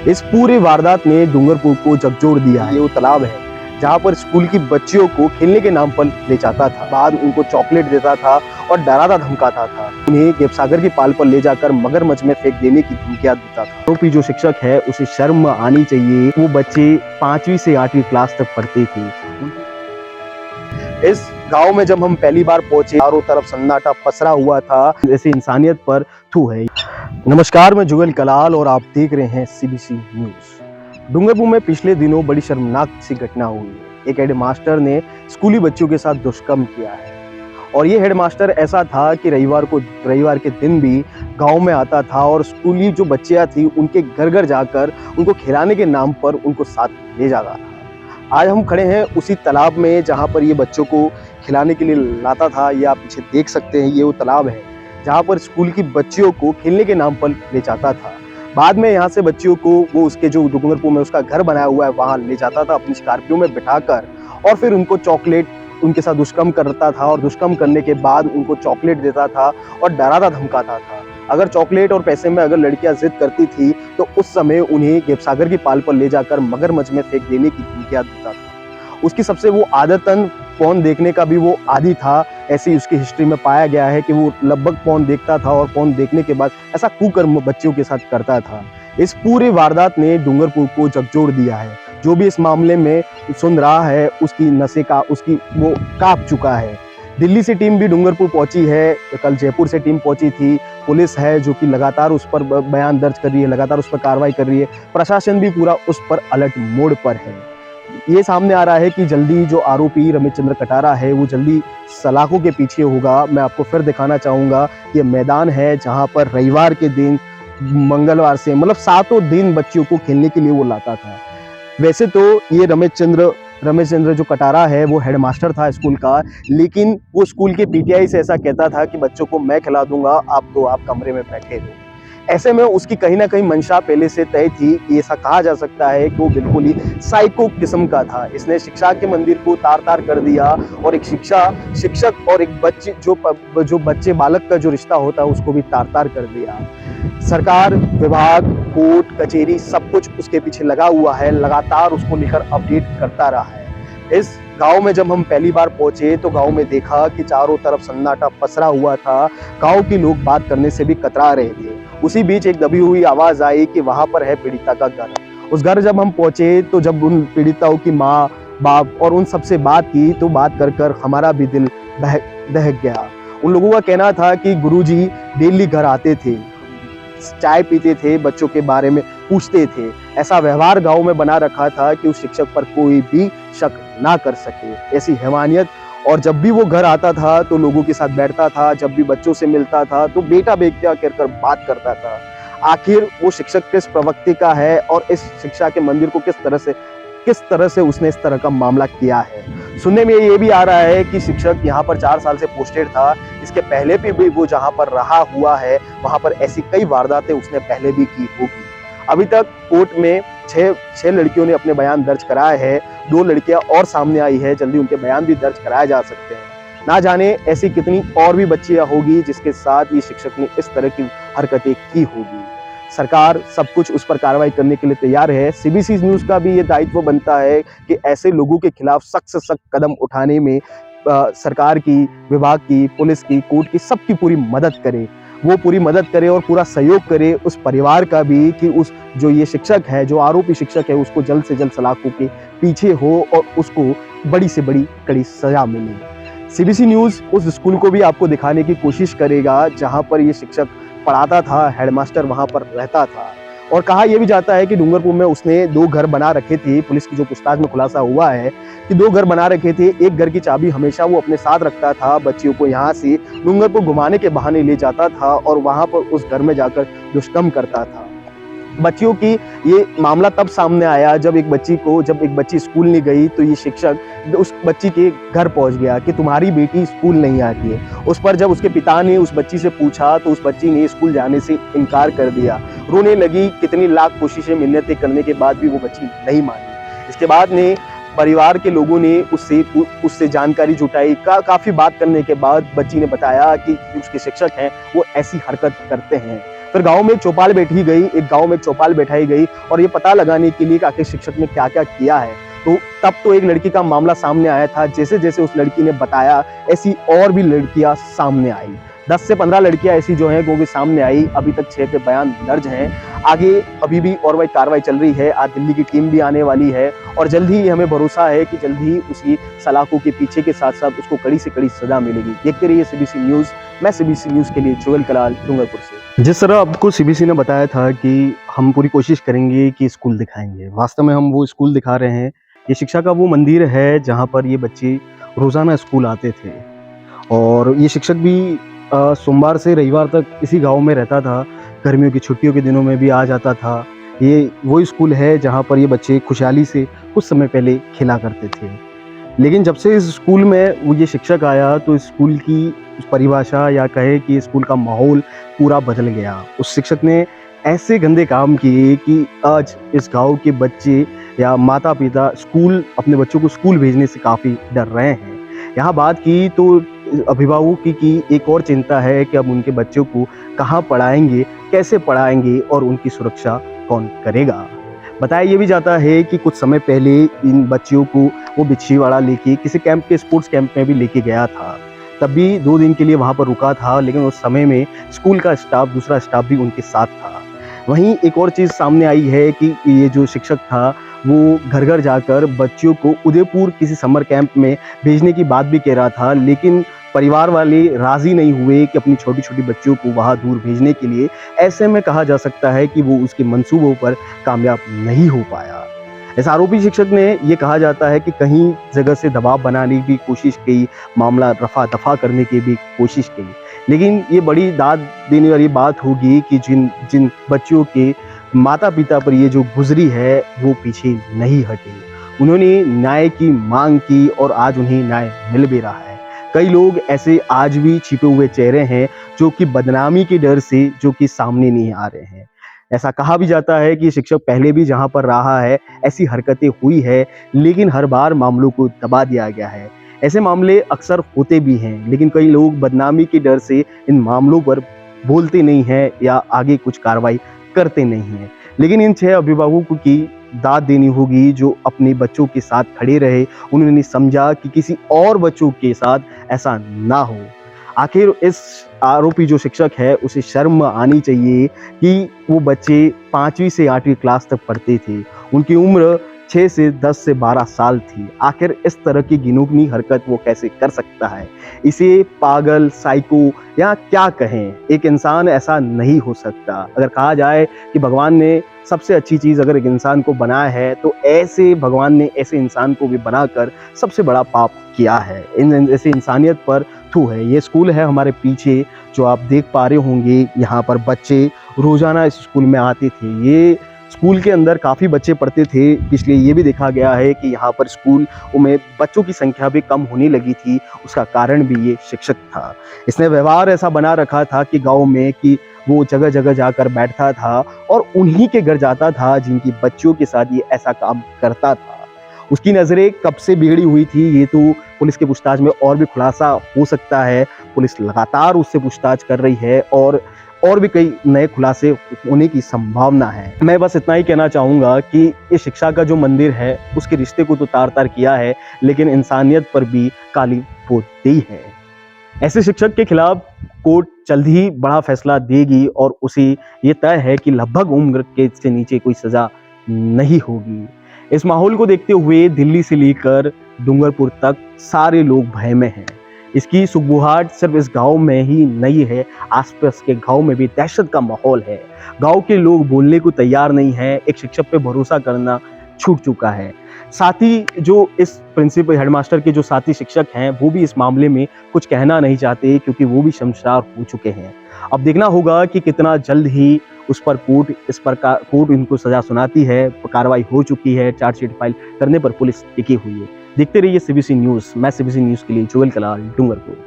इस पूरी वारदात ने डूंगरपुर को झकझोर दिया है। ये वो तालाब है जहाँ पर स्कूल की बच्चियों को खेलने के नाम पर ले जाता था, बाद उनको चॉकलेट देता था और डराता धमकाता था। उन्हें देवसागर की पाल पर ले जाकर मगरमच्छ में फेंक देने की धमकियां देता था। आरोपी जो शिक्षक है उसे शर्म आनी चाहिए। वो बच्चे 5वीं से 8वीं क्लास तक पढ़ते थे। इस गांव में जब हम पहली बार पहुंचे, चारों तरफ सन्नाटा पसरा हुआ था, जैसे इंसानियत पर थू है। नमस्कार, मैं जुगल कलाल और आप देख रहे हैं सीबीसी न्यूज। डूंगरपुर में पिछले दिनों बड़ी शर्मनाक सी घटना हुई है। एक हेडमास्टर ने स्कूली बच्चों के साथ दुष्कर्म किया है और ये हेडमास्टर ऐसा था कि रविवार के दिन भी गांव में आता था और स्कूली जो बच्चियां थी उनके घर घर जाकर उनको खिलाने के नाम पर उनको साथ ले जाता था। आज हम खड़े हैं उसी तालाब में जहां पर ये बच्चों को खिलाने के लिए लाता था। ये आप पीछे देख सकते हैं, ये वो तालाब है जहां पर स्कूल की बच्चियों को खेलने के नाम पर ले जाता था। बाद में यहाँ से बच्चियों को वो उसके जो डूंगरपुर में उसका घर बनाया हुआ है वहां ले जाता था अपनी स्कॉर्पियो में बिठाकर, और फिर उनको चॉकलेट, उनके साथ दुष्कर्म करता था और दुष्कर्म करने के बाद उनको चॉकलेट देता था और डराता धमकाता था। अगर चॉकलेट और पैसे में अगर लड़कियां जिद करती थी तो उस समय उन्हें देवसागर की पाल पर ले जाकर मगरमच्छ में फेंक देने की धमकियां देता था। उसकी सबसे वो आदतन पोर्न देखने का भी वो आदी था। ऐसी उसकी हिस्ट्री में पाया गया है कि वो लगभग पोर्न देखता था और पोर्न देखने के बाद ऐसा कुकर्म बच्चों के साथ करता था। इस पूरी वारदात ने डूंगरपुर को झकझोर दिया है। जो भी इस मामले में सुन रहा है उसकी नसें का उसकी वो कांप चुका है। दिल्ली से टीम भी डूंगरपुर पहुंची है, कल जयपुर से टीम पहुंची थी। पुलिस है जो कि लगातार उस पर बयान दर्ज कर रही है, लगातार उस पर कार्रवाई कर रही है। प्रशासन भी पूरा उस पर अलर्ट मोड पर है। ये सामने आ रहा है कि जल्दी जो आरोपी रमेश चंद्र कटारा है वो जल्दी सलाखों के पीछे होगा। मैं आपको फिर दिखाना चाहूँगा, ये मैदान है जहाँ पर रविवार के दिन, मंगलवार से मतलब 7 दिन बच्चियों को खेलने के लिए वो लाता था। वैसे तो ये रमेश चंद्र जो कटारा है वो हेडमास्टर था स्कूल का, लेकिन वो स्कूल के पीटीआई से ऐसा कहता था कि बच्चों को मैं खिला दूंगा, आप कमरे में बैठे रहो। ऐसे में उसकी कहीं ना कहीं मंशा पहले से तय थी। ऐसा कहा जा सकता है कि वो बिल्कुल ही साइको किस्म का था। इसने शिक्षा के मंदिर को तार तार कर दिया और एक शिक्षक और एक बच्चे जो बच्चे बालक का जो रिश्ता होता है उसको भी तार तार कर दिया। सरकार, विभाग, कोर्ट कचहरी सब कुछ उसके पीछे लगा हुआ है, लगातार उसको लेकर अपडेट करता रहा है। इस गांव में जब हम पहली बार पहुंचे तो गांव में देखा कि चारों तरफ सन्नाटा पसरा हुआ था। गांव के लोग बात करने से भी कतरा रहे थे। उसी बीच एक दबी हुई आवाज आई कि वहां पर है पीड़िता का घर। उस घर जब हम पहुंचे तो जब उन पीड़िताओं की माँ बाप और उन सबसे बात की तो बात कर हमारा भी दिल दहक गया। उन लोगों का कहना था कि गुरुजी डेली घर आते थे, चाय पीते थे, बच्चों के बारे में पूछते थे। ऐसा व्यवहार गांव में बना रखा था कि उस शिक्षक पर कोई भी शक ना कर सके। ऐसी हैवानियत। और जब भी वो घर आता था तो लोगों के साथ बैठता था, जब भी बच्चों से मिलता था तो बेटा बेटा कहकर बात करता था। आखिर वो शिक्षक किस प्रवृत्ति का है और इस शिक्षा के मंदिर को किस तरह से उसने इस तरह का मामला किया है। सुनने में ये भी आ रहा है कि शिक्षक यहाँ पर 4 साल से पोस्टेड था। इसके पहले भी वो जहाँ पर रहा हुआ है वहां पर ऐसी कई वारदातें उसने पहले भी की होगी। अभी तक कोर्ट में 6 लड़कियों ने अपने बयान दर्ज कराए हैं। 2 लड़कियां और सामने आई है, जल्दी उनके बयान भी दर्ज कराए जा सकते हैं। ना जाने ऐसी कितनी और भी बच्चियां होगी जिसके साथ ये शिक्षक ने इस तरह की हरकतें की होगी। सरकार सब कुछ उस पर कार्रवाई करने के लिए तैयार है। सीबीसी न्यूज का भी ये दायित्व बनता है कि ऐसे लोगों के खिलाफ सख्त से सख्त कदम उठाने में सरकार की, विभाग की, पुलिस की, कोर्ट की सबकी पूरी मदद करे। वो पूरी मदद करे और पूरा सहयोग करे उस परिवार का भी कि उस जो ये शिक्षक है, जो आरोपी शिक्षक है, उसको जल्द से जल्द सलाखों के पीछे हो और उसको बड़ी से बड़ी कड़ी सजा मिले। सीबीसी न्यूज उस स्कूल को भी आपको दिखाने की कोशिश करेगा जहां पर ये शिक्षक पढ़ाता था, हेडमास्टर वहां पर रहता था। और कहा यह भी जाता है कि डूंगरपुर में उसने 2 घर बना रखे थे। पुलिस की जो पूछताछ में खुलासा हुआ है कि 2 घर बना रखे थे। एक घर की चाबी हमेशा वो अपने साथ रखता था। बच्चियों को यहाँ से डूंगरपुर घुमाने के बहाने ले जाता था और वहां पर उस घर में जाकर दुष्कर्म करता था। बच्चियों की ये मामला तब सामने आया जब एक बच्ची स्कूल नहीं गई तो ये शिक्षक उस बच्ची के घर पहुंच गया कि तुम्हारी बेटी स्कूल नहीं आती है। उस पर जब उसके पिता ने उस बच्ची से पूछा तो उस बच्ची ने स्कूल जाने से इनकार कर दिया। रोने लगी। कितनी लाख कोशिशें, मिन्नतें करने के बाद भी वो बच्ची नहीं मानी। इसके बाद ने परिवार के लोगों ने उससे जानकारी जुटाई। काफी बात करने के बाद बच्ची ने बताया कि उसके शिक्षक हैं वो ऐसी हरकत करते हैं। फिर गांव में एक चौपाल बैठी गई, एक गांव में एक चौपाल बैठाई गई और ये पता लगाने के लिए कि आखिर शिक्षक ने क्या क्या किया है। तो तब तो एक लड़की का मामला सामने आया था। जैसे जैसे उस लड़की ने बताया, ऐसी और भी लड़कियां सामने आई। 10 से 15 लड़कियां ऐसी जो हैं वो भी सामने आई। अभी तक 6 के बयान दर्ज हैं। आगे अभी भी और वही कार्रवाई चल रही है। आज दिल्ली की टीम भी आने वाली है और जल्द ही हमें भरोसा है कि जल्द ही उसी सलाखों के पीछे के साथ साथ उसको कड़ी से कड़ी सजा मिलेगी। देखते रहिए सीबीसी न्यूज। मैं सीबीसी न्यूज के लिए जुगल कलाल, डूंगरपुर से। जिस तरह आपको सीबीसी ने बताया था कि हम पूरी कोशिश करेंगे कि स्कूल दिखाएंगे, वास्तव में हम वो स्कूल दिखा रहे हैं। ये शिक्षा का वो मंदिर है जहाँ पर ये बच्चे रोजाना स्कूल आते थे और ये शिक्षक भी सोमवार से रविवार तक इसी गांव में रहता था। गर्मियों की छुट्टियों के दिनों में भी आ जाता था। ये वो स्कूल है जहाँ पर ये बच्चे खुशहाली से कुछ समय पहले खेला करते थे। लेकिन जब से इस स्कूल में वो ये शिक्षक आया तो इस स्कूल की परिभाषा या कहे कि स्कूल का माहौल पूरा बदल गया। उस शिक्षक ने ऐसे गंदे काम किए कि आज इस गांव के बच्चे या माता पिता स्कूल अपने बच्चों को स्कूल भेजने से काफ़ी डर रहे हैं। यहाँ बात की तो अभिभावकों की एक और चिंता है कि अब उनके बच्चों को कहाँ पढ़ाएंगे, कैसे पढ़ाएंगे और उनकी सुरक्षा कौन करेगा। बताया ये भी जाता है कि कुछ समय पहले इन बच्चियों को वो बिछीवाड़ा लेके किसी कैंप के स्पोर्ट्स कैंप में भी लेके गया था। तब भी 2 दिन के लिए वहाँ पर रुका था, लेकिन उस समय में स्कूल का स्टाफ, दूसरा स्टाफ भी उनके साथ था। वहीं एक और चीज़ सामने आई है कि ये जो शिक्षक था वो घर घर जाकर बच्चियों को उदयपुर किसी समर कैंप में भेजने की बात भी कह रहा था, लेकिन परिवार वाले राजी नहीं हुए कि अपनी छोटी छोटी बच्चियों को वहाँ दूर भेजने के लिए। ऐसे में कहा जा सकता है कि वो उसके मंसूबों पर कामयाब नहीं हो पाया। इस आरोपी शिक्षक ने ये कहा जाता है कि कहीं जगह से दबाव बनाने की कोशिश की, मामला रफा दफा करने की भी कोशिश की, लेकिन ये बड़ी दाद देने वाली बात होगी कि जिन बच्चियों के माता पिता पर ये जो गुजरी है वो पीछे नहीं हटे। उन्होंने न्याय की मांग की और आज उन्हें न्याय मिल भी रहा है। कई लोग ऐसे आज भी छिपे हुए चेहरे हैं जो कि बदनामी के डर से जो कि सामने नहीं आ रहे हैं। ऐसा कहा भी जाता है कि शिक्षक पहले भी जहां पर रहा है ऐसी हरकतें हुई है, लेकिन हर बार मामलों को दबा दिया गया है। ऐसे मामले अक्सर होते भी हैं, लेकिन कई लोग बदनामी के डर से इन मामलों पर बोलते नहीं हैं या आगे कुछ कार्रवाई करते नहीं हैं। लेकिन इन 6 अभिभावकों की दाद देनी होगी जो अपने बच्चों के साथ खड़े रहे। उन्होंने समझा कि किसी और बच्चों के साथ ऐसा ना हो। आखिर इस आरोपी जो शिक्षक है उसे शर्म आनी चाहिए कि वो बच्चे 5वीं से 8वीं क्लास तक पढ़ते थे। उनकी उम्र 6 से 10 से 12 साल थी। आखिर इस तरह की घिनौनी हरकत वो कैसे कर सकता है? इसे पागल, साइको या क्या कहें, एक इंसान ऐसा नहीं हो सकता। अगर कहा जाए कि भगवान ने सबसे अच्छी चीज़ अगर एक इंसान को बनाया है तो ऐसे भगवान ने ऐसे इंसान को भी बनाकर सबसे बड़ा पाप किया है। ऐसे इंसानियत पर थू है। ये स्कूल है हमारे पीछे जो आप देख पा रहे होंगे। यहाँ पर बच्चे रोजाना इस स्कूल में आते थे। ये स्कूल के अंदर काफ़ी बच्चे पढ़ते थे, इसलिए ये भी देखा गया है कि यहाँ पर स्कूल में बच्चों की संख्या भी कम होने लगी थी। उसका कारण भी ये शिक्षक था। इसने व्यवहार ऐसा बना रखा था कि गांव में कि वो जगह जगह जाकर बैठता था और उन्हीं के घर जाता था जिनकी बच्चियों के साथ ये ऐसा काम करता था। उसकी नज़रें कब से बिगड़ी हुई थी ये तो पुलिस के पूछताछ में और भी खुलासा हो सकता है। पुलिस लगातार उससे पूछताछ कर रही है और भी कई नए खुलासे होने की संभावना है। मैं बस इतना ही कहना चाहूँगा कि ये शिक्षा का जो मंदिर है उसके रिश्ते को तो तार तार किया है, लेकिन इंसानियत पर भी काली पोत दी है। ऐसे शिक्षक के खिलाफ कोर्ट जल्द ही बड़ा फैसला देगी और उसे ये तय है कि लगभग उम्र कैद से नीचे कोई सजा नहीं होगी। इस माहौल को देखते हुए दिल्ली से लेकर डूंगरपुर तक सारे लोग भय में हैं। इसकी सुगबुहाट सिर्फ इस गांव में ही नहीं है, आसपास के गांव में भी दहशत का माहौल है। गांव के लोग बोलने को तैयार नहीं है। एक शिक्षक पे भरोसा करना छूट चुका है। साथ ही जो इस प्रिंसिपल हेडमास्टर के जो साथी शिक्षक हैं वो भी इस मामले में कुछ कहना नहीं चाहते क्योंकि वो भी शर्मसार हो चुके हैं। अब देखना होगा कि कितना जल्द ही उस पर कोर्ट इनको सजा सुनाती है। कार्रवाई हो चुकी है, चार्जशीट फाइल करने पर पुलिस टिकी हुई है। देखते रहिए सीबीसी न्यूज़। मैं सीबीसी न्यूज़ के लिए जुगल कलाल, डूंगरपुर।